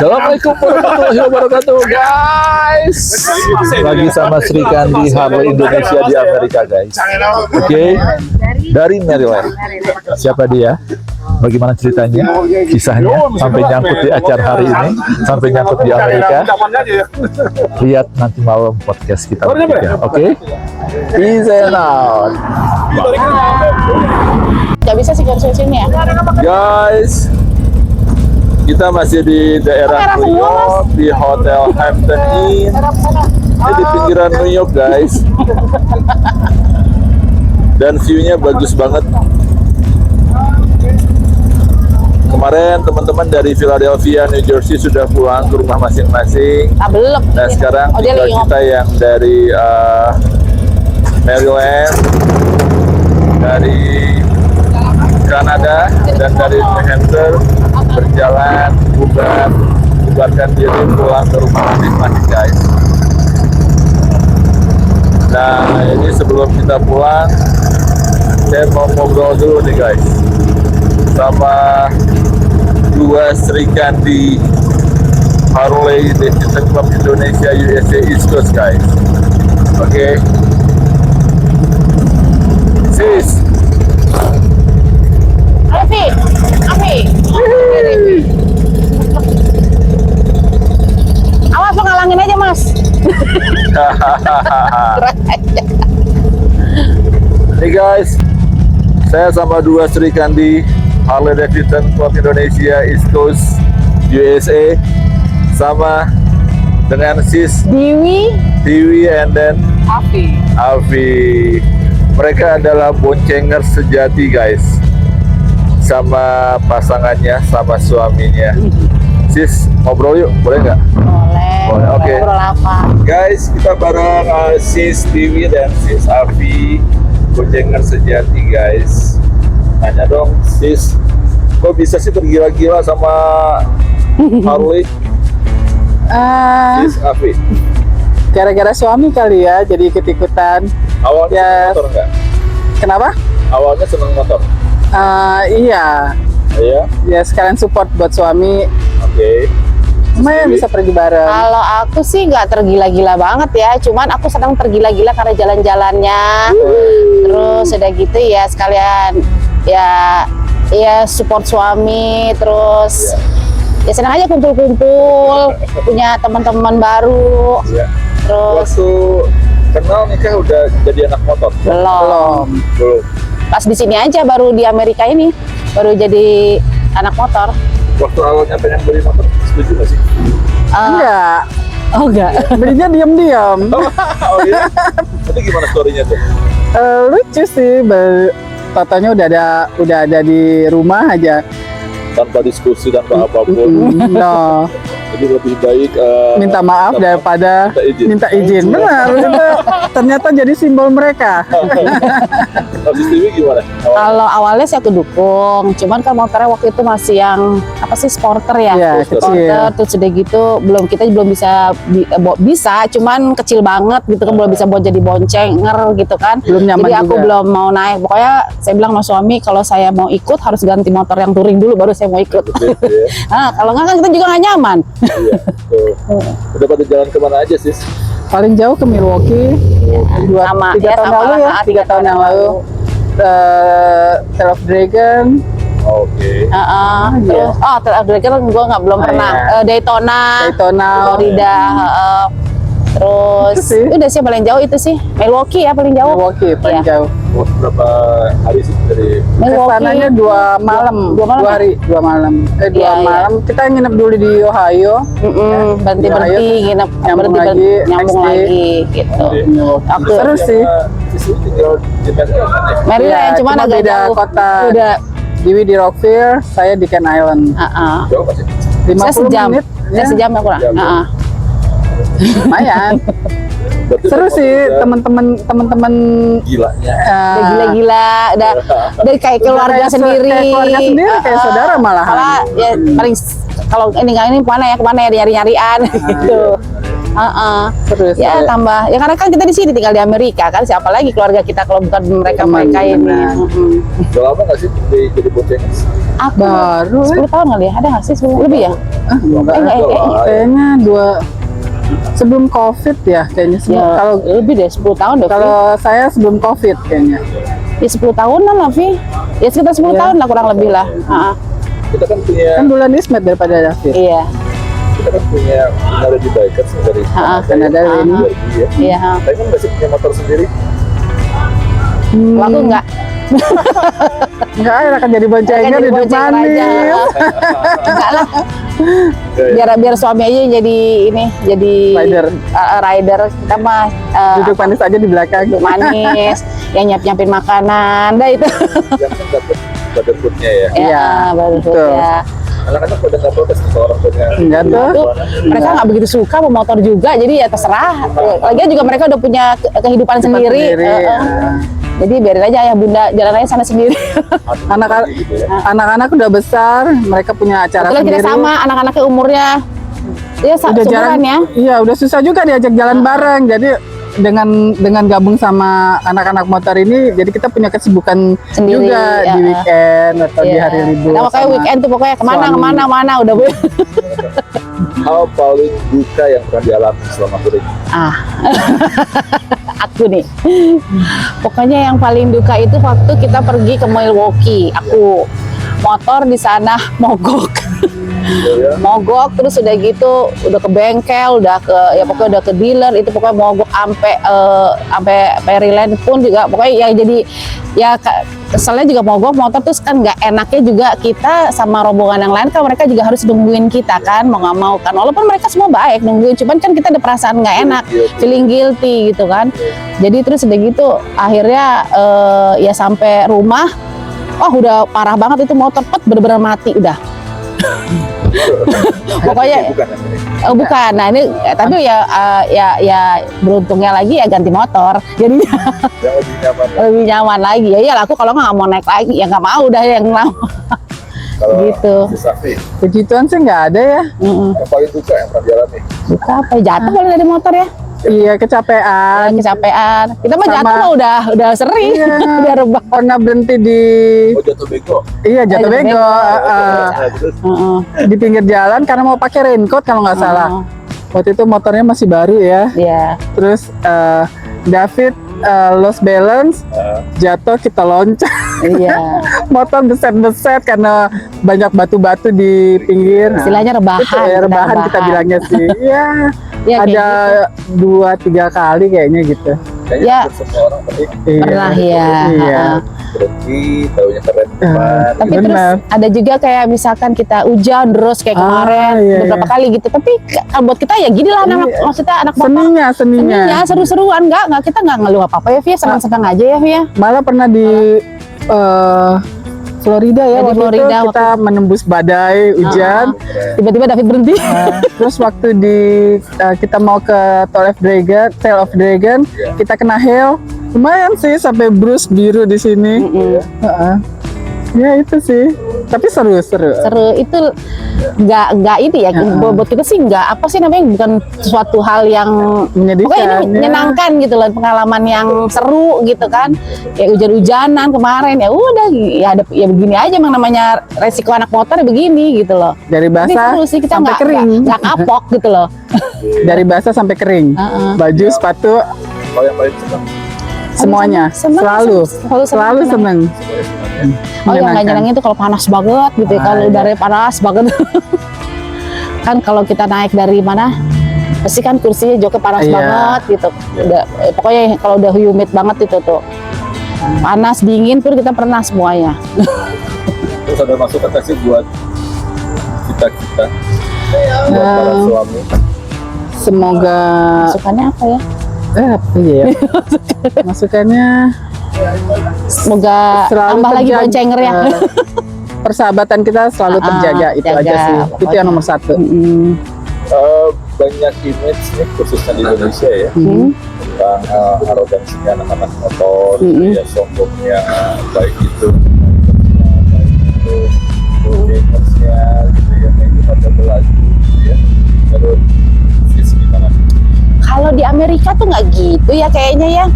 Assalamualaikum warahmatullahi wabarakatuh, guys. Lagi sama Sri Kandi Harley Indonesia di Amerika, guys. Oke, dari Maryland. Siapa dia? Bagaimana ceritanya, kisahnya sampai nyangkut di acara hari ini, sampai nyangkut di Amerika? Lihat nanti malam podcast kita bertiga, oke? Peace out. Gak bisa sih garis sini ya. Guys, kita masih di daerah New York, di Hotel Hampton Inn. Ini di pinggiran New York, guys. Dan view-nya bagus banget. Kemarin teman-teman dari Philadelphia, New Jersey sudah pulang ke rumah masing-masing. Belum. Nah sekarang tinggal kita yang dari Maryland, dari Kanada, dan dari New Hampshire berjalan bubarkan diri pulang ke rumah masing-masing, guys. Nah ini sebelum kita pulang, saya mau ngobrol dulu nih, guys, sama dua Sri Kandi Harley Davidson Club Indonesia USA East Coast, guys. Oke. Sis. Afi. Awas lo ngalangin aja, Mas. Nih guys, saya sama dua Sri Kandi Harley Davidson Club Indonesia East Coast USA, sama dengan Sis Dewi and then Alfi. Mereka adalah boncenger sejati, guys, sama pasangannya, sama suaminya. Sis, ngobrol yuk, boleh nggak? Boleh. Oke. Guys, kita bareng Sis Dewi dan Sis Alfi, boncenger sejati, guys. Tanya dong, Sis, kok bisa sih tergila-gila sama Harley? Sis Alfi. Gara-gara suami kali ya, jadi ikut-ikutan. Awalnya Ya. seneng motor nggak? Kenapa? Awalnya seneng motor. Iya, Iya. ya sekalian support buat suami. Oke. Lumayan bisa pergi bareng. Kalau aku sih nggak tergila-gila banget ya, cuman aku sedang tergila-gila karena jalan-jalannya. Terus udah gitu ya sekalian ya support suami, terus ya senang aja kumpul-kumpul, punya teman-teman baru. Iya. Terus Waktu kenal nikah udah jadi anak motor? belum. Pas di sini aja, baru di Amerika ini baru jadi anak motor. Waktu awalnya pengen beli motor, setuju nggak sih? Enggak, Oh enggak. belinya diam-diam. Oh iya? Itu gimana story-nya tuh? Lucu sih, fotonya udah ada di rumah aja. Tanpa diskusi, tanpa apapun. No, Jadi lebih baik minta maaf daripada minta izin. Benar, itu ternyata jadi simbol mereka. Habis Dewi gimana? Kalau awalnya sih aku dukung, cuman kan motornya waktu itu masih yang apa sih, sporter ya, Iya, sporter. kecil. Terus udah gitu kita belum bisa, cuman kecil banget gitu kan, belum bisa buat jadi boncenger gitu kan. Belum nyaman Jadi aku juga. belum mau naik. Pokoknya saya bilang sama suami, kalau saya mau ikut harus ganti motor yang touring dulu, baru saya mau ikut. Betul, ya. Nah, kalau nggak kan kita juga nggak nyaman. Iya, tuh. Udah pada jalan kemana aja sih? Paling jauh ke Milwaukee, Sama, 3 ya, tahun sama lalu ya, lah, 3 tahun yang lalu. Tail of Dragon, Oke. Terus, Dragon gue belum pernah. iya. Daytona, Florida. Terus Itu sih. udah sih paling jauh itu sih Milwaukee ya, paling jauh. Milwaukee paling Iya. jauh. Berapa hari sih dari? Kesananya 2 malam, 2 malam. 2 hari, 2 malam. 2 Iya, iya. malam. Kita nginep dulu di Ohio. Berhenti nginep, nyambung nyambung lagi, lagi gitu. Aku Seru sih. Sisi tinggal di Maryland kan ya? Maryland, Iya, cuman cuma agak beda jauh. kota. Udah. Dewi di Rockville, saya di Ken Island. Jauh nggak sih? 50 Saya sejam, menit. saya sejam ya kurang. Jam. Lumayan. Berarti Seru udah sih udah teman-teman gilanya. Udah gila-gila, udah kayak keluarga kayak sendiri. kayak keluarga sendiri, kayak saudara malahan. Malah ya paling kalau ini kemana ya nyari-nyarian gitu. Seru sih. Ya tambah ya, karena kan kita di sini tinggal di Amerika kan, siapa lagi keluarga kita kalau bukan mereka Teman, ini. benar. Udah lama nggak sih jadi boncengan? Aku Baru 10 tahun kali ya, ada nggak sih 10 lebih ya? enggak, kayaknya sebelum COVID ya kayaknya. Ya, Kalau lebih deh 10 tahun deh. Vi. kalau saya sebelum COVID kayaknya. Ya 10 tahun lah Vi. Ya sekitar 10 tahun lah kurang lebih lah. Kita kan punya Kan bulan Ismet daripada David. Iya. kita kan punya Lady Bikers dari Kanada ini. Ya. Iya. Tapi kan masih punya motor sendiri. Kalau aku enggak. Enggak, akan jadi boncengan Jadi di bonceng depan aja. nih. Enggak lah. Biar suami aja yang jadi Rider. rider. Kita mah Duduk manis aja di belakang. duduk manis, yang nyiapin makanan, dah itu. Yang kan dapat brotherhood-nya ya. Iya, baru betul. ya. Anak-anak pada nggak protes ke orang tuanya. Enggak tuh. Tuh, mereka nggak begitu suka sama motor juga, jadi ya terserah. Lagian juga mereka udah punya kehidupan sendiri. ya. Jadi biarin aja ayah bunda jalan aja sana sendiri. Anak-anak udah besar, mereka punya acara Kebetulan sendiri. kita sama, anak-anaknya umurnya ya Udah seumuran ya. Iya, udah susah juga diajak jalan bareng. Jadi dengan gabung sama anak-anak motor ini, jadi kita punya kesibukan Sendiri, juga ya. di weekend atau di Iya. hari libur. Kita kayak sama weekend tuh pokoknya kemana udah bu. Hal paling duka yang pernah dialami selama touring. Aku nih. Pokoknya yang paling duka itu waktu kita pergi ke Milwaukee. Aku motor di sana mogok. Ya. Mogok terus udah gitu udah ke bengkel, udah ke ya pokoknya udah ke dealer itu pokoknya mogok sampai Maryland pun juga pokoknya ya jadi ya keselnya juga mogok motor terus kan nggak enaknya juga kita sama rombongan yang lain kan mereka juga harus nungguin kita kan mau nggak mau kan walaupun mereka semua baik nungguin cuman kan kita ada perasaan nggak enak feeling guilty gitu kan jadi terus udah gitu akhirnya ya sampai rumah udah parah banget itu motor bener-bener mati udah. Pokoknya bukan. Nah ini tapi ya beruntungnya lagi ya ganti motor jadinya lebih nyaman lagi ya iyalah aku kalau nggak mau naik lagi ya nggak mau udah yang lama gitu. Puji Tuhan sih nggak ada ya. Yang paling duka yang pernah dialami. Duka apa jatuh kali dari motor ya? Iya, kecapean. Kita mah jatuh mah udah sering. Iya, udah rebah. Pernah berhenti di Jatuh bego. Iya, jatuh bego. Di pinggir jalan karena mau pakai raincoat kalau nggak salah. Waktu itu motornya masih baru ya. Iya. Terus David lost balance, jatuh kita loncat. Iya. Motor beset-beset karena banyak batu-batu di pinggir. Istilahnya rebahan. Itu ya, rebahan kita bilangnya sih. Iya. Ya, ada 2-3 kali kayaknya gitu. Ya. Semua orang Pernah ya. Iya. berhenti, taunya keren depan. Tapi terus ada juga kayak misalkan kita hujan terus kayak kemarin beberapa kali gitu. Tapi kalau buat kita ya gini lah anak maksudnya anak motor. Seninya seru-seruan nggak kita nggak ngeluh apa-apa ya Via, senang-senang aja ya Via. Malah pernah di Florida ya, di Florida kita menembus badai hujan, tiba-tiba David berhenti. Terus waktu kita mau ke Tail of Dragon, kita kena hail, lumayan sih sampai bruise biru di sini. Ya itu sih, tapi seru. Seru itu nggak ini ya, buat kita sih nggak apa sih namanya, bukan suatu hal yang menyedihkan. Pokoknya ini menyenangkan gitu loh, pengalaman yang seru gitu kan. Kayak hujan-hujanan kemarin ya udah ya begini aja, emang namanya resiko anak motor ya begini gitu loh. Dari basah seru sih, kita sampai kering, nggak kapok gitu loh. Dari basah sampai kering, baju, sepatu. Kalau yang paling senang semuanya, selalu seneng. Oh yang nggak nyenengin itu kalau panas banget gitu ya, kalau udaranya panas banget. Kan kalau kita naik dari mana, pasti kan kursinya joknya panas banget gitu. Udah, pokoknya kalau udah humid banget itu tuh, panas dingin pun kita pernah semuanya. Terus ada masukan kasih buat kita buat para suami. Semoga masukannya apa ya? Apa ya? Masukannya semoga tambah lagi boncenger ya. Persahabatan kita selalu terjaga, itu aja sih. Pokoknya. Itu yang nomor 1. Banyak image nih khususnya di Indonesia ya tentang arogansinya anak-anak motor, ya sombongnya, baik itu gamersnya gitu ya, kayak itu pada belagu gitu ya. Menurut Sis gimana? Kalau di Amerika tuh nggak gitu ya kayaknya ya.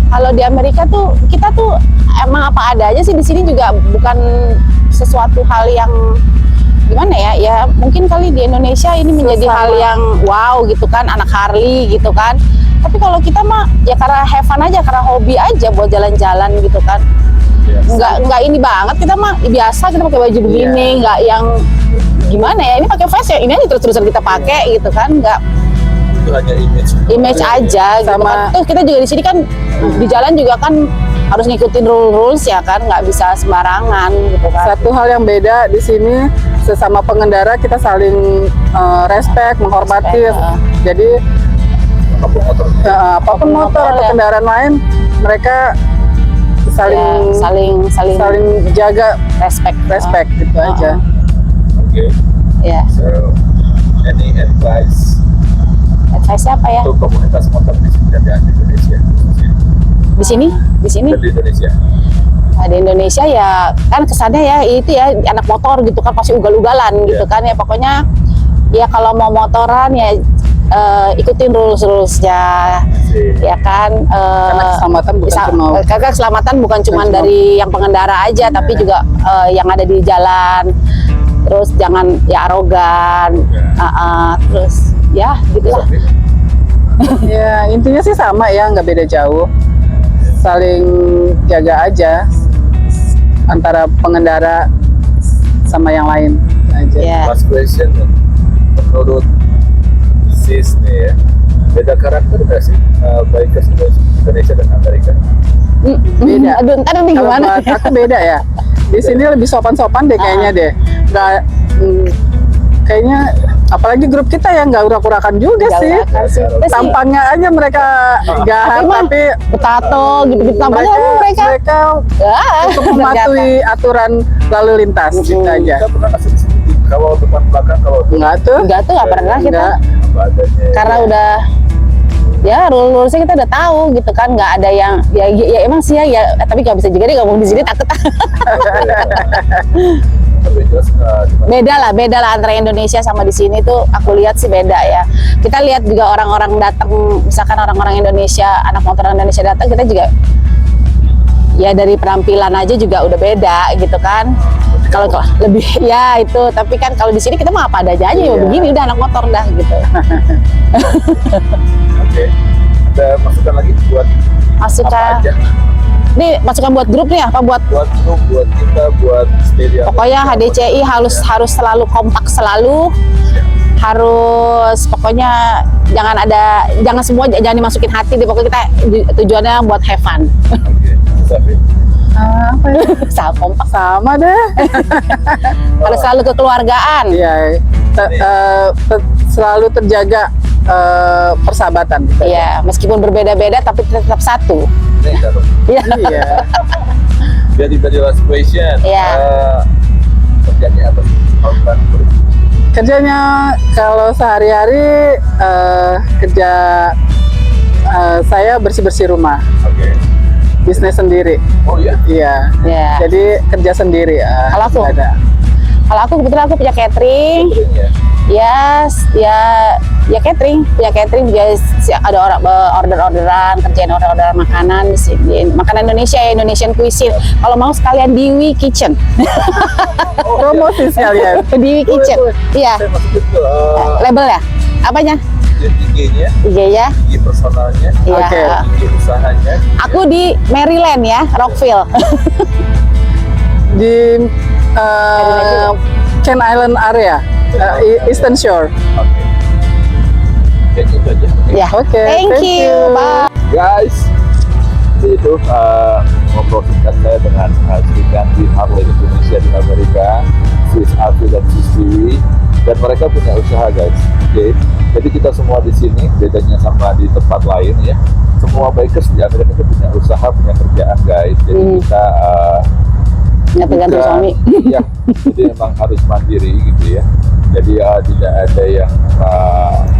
Kalau di Amerika tuh kita tuh emang apa ada aja sih, di sini juga bukan sesuatu hal yang gimana ya, ya mungkin kali di Indonesia ini menjadi hal yang wow gitu kan, anak Harley gitu kan. Tapi kalau kita mah ya karena have fun aja, karena hobi aja buat jalan-jalan gitu kan. Nggak ini banget, kita mah biasa kita pakai baju begini, nggak yang gimana ya, ini pakai vest ya ini aja terus-terusan kita pakai gitu kan, nggak Itu hanya image aja gitu kan. Terus kita juga di sini kan di jalan juga kan harus ngikutin rules ya kan, nggak bisa sembarangan gitu kan. Satu hal yang beda di sini, sesama pengendara kita saling respect, menghormati. Jadi apapun motor atau kendaraan lain, mereka saling jaga respect gitu aja. Oke. Ya. So, any advice Advice apa ya? untuk komunitas motor di sini dan di Indonesia? Di sini? Dan di Indonesia. Nah, di Indonesia ya kan kesannya ya itu ya anak motor gitu kan pasti ugal-ugalan gitu kan ya, pokoknya ya kalau mau motoran ya ikutin rules-rulesnya ya kan. Karena keselamatan bukan cuma dari yang pengendara aja, tapi juga yang ada di jalan. Terus jangan ya arogan, terus ya gitulah. Ya intinya sih sama ya, nggak beda jauh, saling jaga aja antara pengendara sama yang lain aja. Yeah. Last question, menurut Sis nih ya, beda karakter nggak sih bikers Indonesia dan Amerika? Beda. Aduh, ntar nih Kalau gimana? buat aku beda ya. Di sini lebih sopan-sopan deh kayaknya deh. Nggak, kayaknya apalagi grup kita ya nggak urak-urakan juga sih. Tampangnya aja mereka gahar, tapi Betato gitu tampaknya mereka untuk mematuhi aturan lalu lintas gitu aja. Kita pernah kasih disebut kalau depan belakang kalau Nggak nggak pernah kita, karena udah ya rulesnya kita udah tahu gitu kan, nggak ada yang ya emang sih ya tapi nggak bisa juga deh ngomong di sini, takut. Beda lah antara Indonesia sama di sini tuh aku lihat sih beda ya. Kita lihat juga orang-orang datang, misalkan orang-orang Indonesia, anak motor Indonesia datang, kita juga ya dari penampilan aja juga udah beda gitu kan. Kalau lebih ya itu, tapi kan kalau di sini kita mah apa ada aja ya begini udah anak motor dah gitu. Oke. Ada masukan lagi buat Masukan. apa aja? Ini masukan buat grup nih apa buat Buat grup, buat kita, buat stadium. pokoknya HDCI harus selalu kompak selalu. Harus pokoknya jangan semua jangan dimasukin hati deh, pokoknya kita tujuannya buat have fun. Oke. Safi. apa ya? Kompak Sama deh. harus selalu kekeluargaan. Iya, selalu terjaga persahabatan. Iya, meskipun berbeda-beda tapi tetap satu. Ini taruh. Iya. Iya. Jadi tadi last question. Iya. Kerjanya apa sih? Korban grup. Kerjanya kalau sehari-hari kerja saya bersih-bersih rumah, Oke. bisnis sendiri. Oh iya. Iya. Iya. Jadi kerja sendiri. Kalau aku? nggak ada. Kalau aku kebetulan aku punya catering. Ya. Ya catering, punya catering juga ada orang orderan, kerjain orderan makanan di sini. Makanan Indonesia ya, Indonesian cuisine. Kalau mau sekalian Diwi Kitchen. Promosi sekalian. Diwi Kitchen. Iya. Saya masukin ke Label ya? Apanya? IG-nya, IG ya. IG personalnya, Iya. Oke. IG usahanya. Aku di Maryland ya, Rockville. Di Ken Island area, Eastern Shore. Oke. Kayaknya itu aja. Ya. Oke, Thank thank you. you. Bye. Guys, itu ngobrol singkat saya dengan Sri Kandi Harley Indonesia di Amerika, Sis Afi dan Sis Tiwi, dan mereka punya usaha guys. Oke, jadi kita semua di sini bedanya sama di tempat lain ya. Semua bikers di Amerika itu punya usaha, punya kerjaan guys. Jadi kita Nggak tergantung juga- suami. Iya, jadi memang harus mandiri gitu ya. Jadi tidak ada yang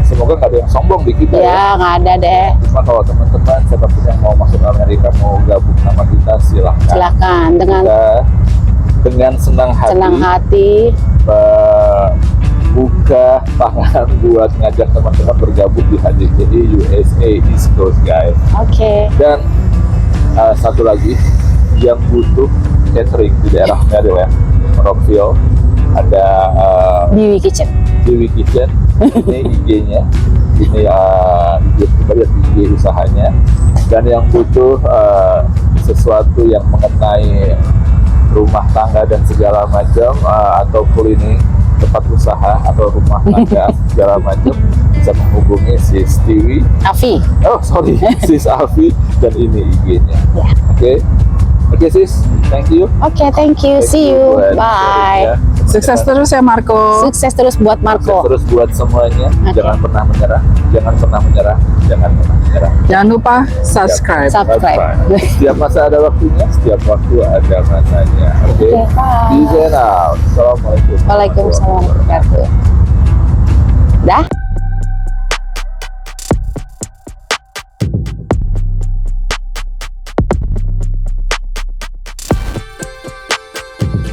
semoga nggak ada yang sombong di kita ya. Ya, nggak ada deh. Cuma kalau teman-teman siapapun yang mau masuk Amerika, mau gabung sama kita, silahkan. Silakan Kita dengan senang hati, buka tangan buat ngajak teman-teman bergabung di HDCI USA East Coast guys. Oke. Dan satu lagi yang butuh catering di daerah Maryland, Rockville, ada Biwi Kitchen. Dewi Kitchen. Ini IG-nya, ini IG, kita lihat IG usahanya. Dan yang butuh sesuatu yang mengenai rumah tangga dan segala macam, atau cleaning tempat usaha atau rumah tangga segala macam, bisa menghubungi si Stewie. Afi. Oh sorry, sis Afi, dan ini IG-nya. Ya. Oke sis, thank you. Oke, thank you. See you. buat Bye. sharingnya. Sukses terus ya Marco. Sukses terus buat Sukses Marco. terus buat semuanya. Oke. Jangan pernah menyerah, jangan pernah menyerah, jangan pernah menyerah. Jangan lupa subscribe. Subscribe. Setiap masa ada waktunya, setiap waktu ada masanya. Oke. Oke, bye. Di Zenal. Assalamualaikum. Waalaikumsalam warahmatullahi wabarakatuh. Dah.